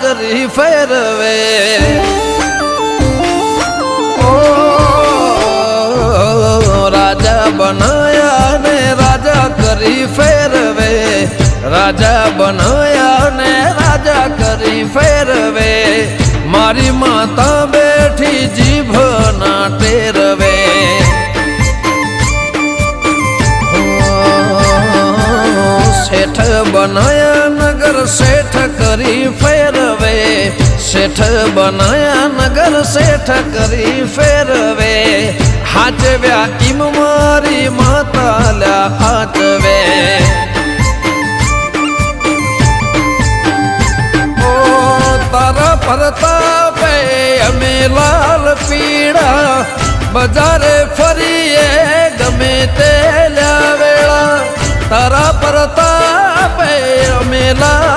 કરી ફેરવે રાજા બનાયા ને રાજા કરી ફેરવે રાજા બનાયા ને રાજા કરી ફેરવે મારી માતા બેઠી જીભ ના ટેરવે શેઠ બનાયા નગર શેઠ કરી ફેરવે શેઠ બનાયા નગર શેઠ કરી ફેરવે હાચવ્યા ઈમ મારી માતા લ્યા હાચવે ઓ તારા પ્રતાપે અમે લાલ પીળા બજારે ફરીએ ગમે તે લ્યા વેળા તારા પ્રતાપે અમે લાલ